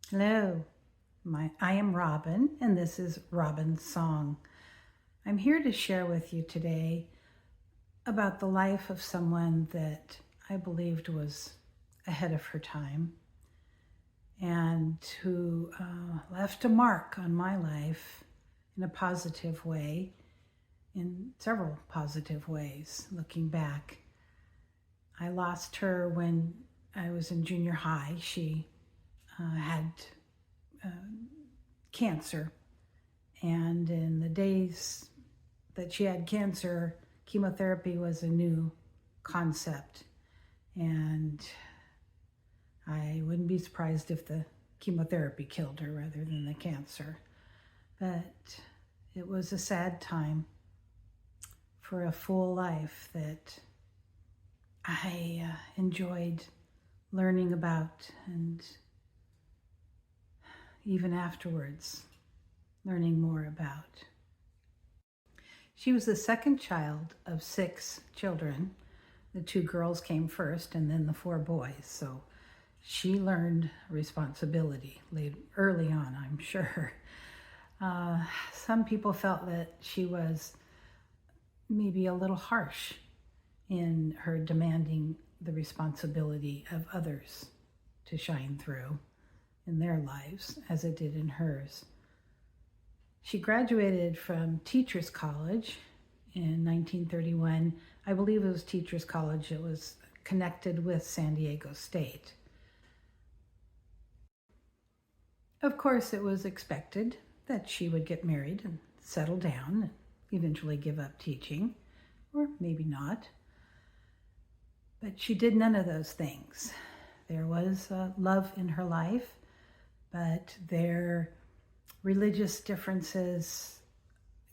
Hello, I am Robin, and this is Robin's Song. I'm here to share with you today about the life of someone that I believed was ahead of her time and who left a mark on my life in a positive way, in several positive ways, looking back. I lost her when I was in junior high. She had cancer. And in the days that she had cancer, chemotherapy was a new concept. And I wouldn't be surprised if the chemotherapy killed her rather than the cancer. But it was a sad time for a full life that I enjoyed learning about, and even afterwards, learning more about. She was the second child of 6 children. The 2 girls came first and then the 4 boys. So she learned responsibility early on, I'm sure. Some people felt that she was maybe a little harsh in her demanding the responsibility of others to shine through in their lives as it did in hers. She graduated from Teachers College in 1931. I believe it was Teachers College. It was connected with San Diego State. Of course, it was expected that she would get married and settle down and eventually give up teaching, or maybe not. But she did none of those things. There was love in her life, but their religious differences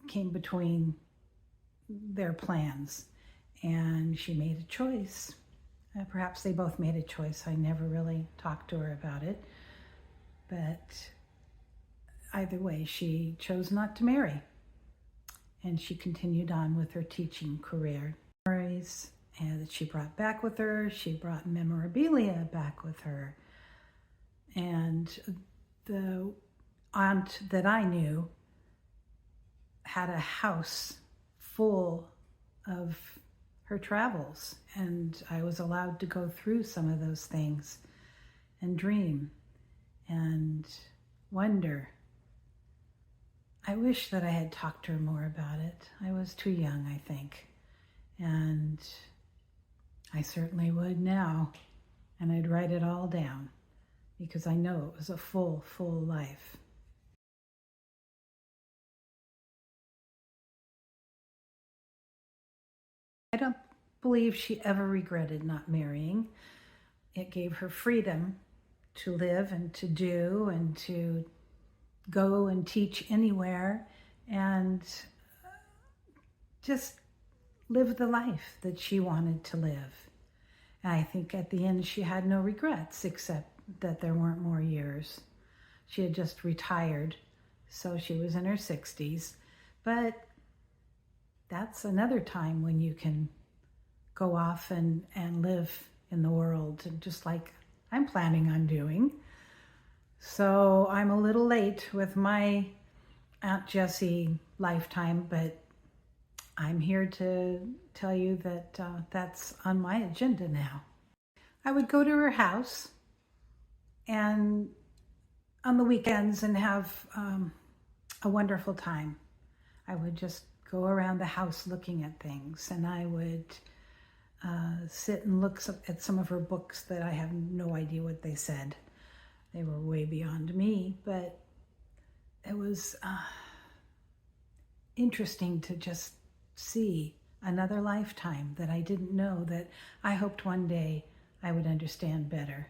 came between their plans, and she made a choice. Perhaps they both made a choice. I never really talked to her about it, but either way, she chose not to marry, and she continued on with her teaching career. Memories that she brought back with her, she brought memorabilia back with her, and the aunt that I knew had a house full of her travels, and I was allowed to go through some of those things and dream and wonder. I wish that I had talked to her more about it. I was too young, I think, and I certainly would now, and I'd write it all down because I know it was a full life. I don't believe she ever regretted not marrying. It gave her freedom to live and to do and to go and teach anywhere and just live the life that she wanted to live. And I think at the end she had no regrets except that there weren't more years. She had just retired, so she was in her 60s. But that's another time when you can go off and live in the world, just like I'm planning on doing. So I'm a little late with my Aunt Jessie lifetime, but I'm here to tell you that that's on my agenda now. I would go to her house and on the weekends and have a wonderful time. I would just go around the house looking at things, and I would sit and look at some of her books that I have no idea what they said. They were way beyond me, but it was interesting to just see another lifetime that I didn't know, that I hoped one day I would understand better.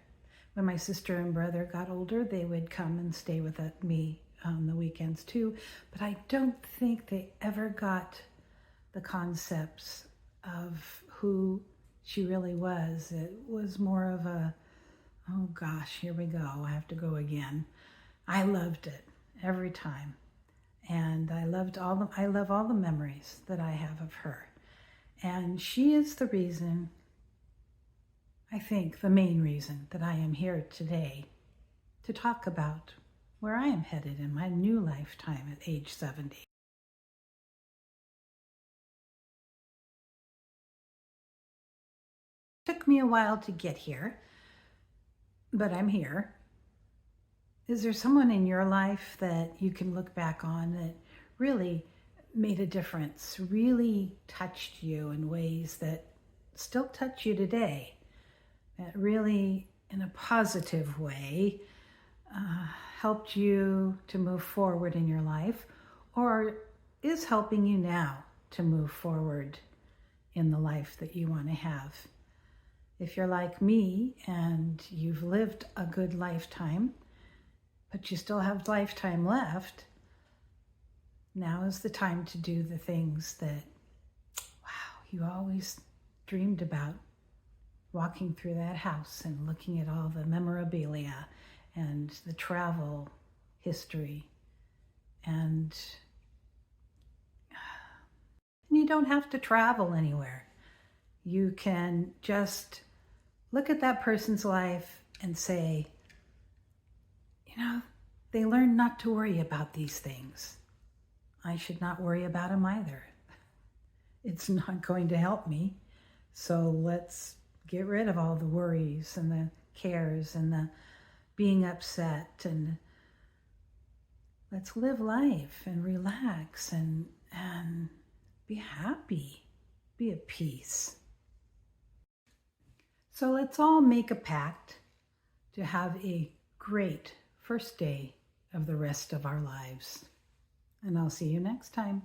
When my sister and brother got older, they would come and stay with me on the weekends too, but I don't think they ever got the concepts of who she really was. It was more of a, oh gosh, here we go, I have to go again. I loved it every time. And I love all the memories that I have of her. And she is the reason, I think the main reason that I am here today to talk about where I am headed in my new lifetime at age 70. Took me a while to get here, but I'm here. Is there someone in your life that you can look back on that really made a difference, really touched you in ways that still touch you today, that really, in a positive way, helped you to move forward in your life, or is helping you now to move forward in the life that you want to have? If you're like me and you've lived a good lifetime, but you still have lifetime left, now is the time to do the things that, wow, you always dreamed about. Walking through that house and looking at all the memorabilia and the travel history. And you don't have to travel anywhere. You can just look at that person's life and say, you know, they learned not to worry about these things. I should not worry about them either. It's not going to help me. So let's get rid of all the worries and the cares and the being upset, and let's live life and relax and be happy, be at peace. So let's all make a pact to have a great first day of the rest of our lives. And I'll see you next time.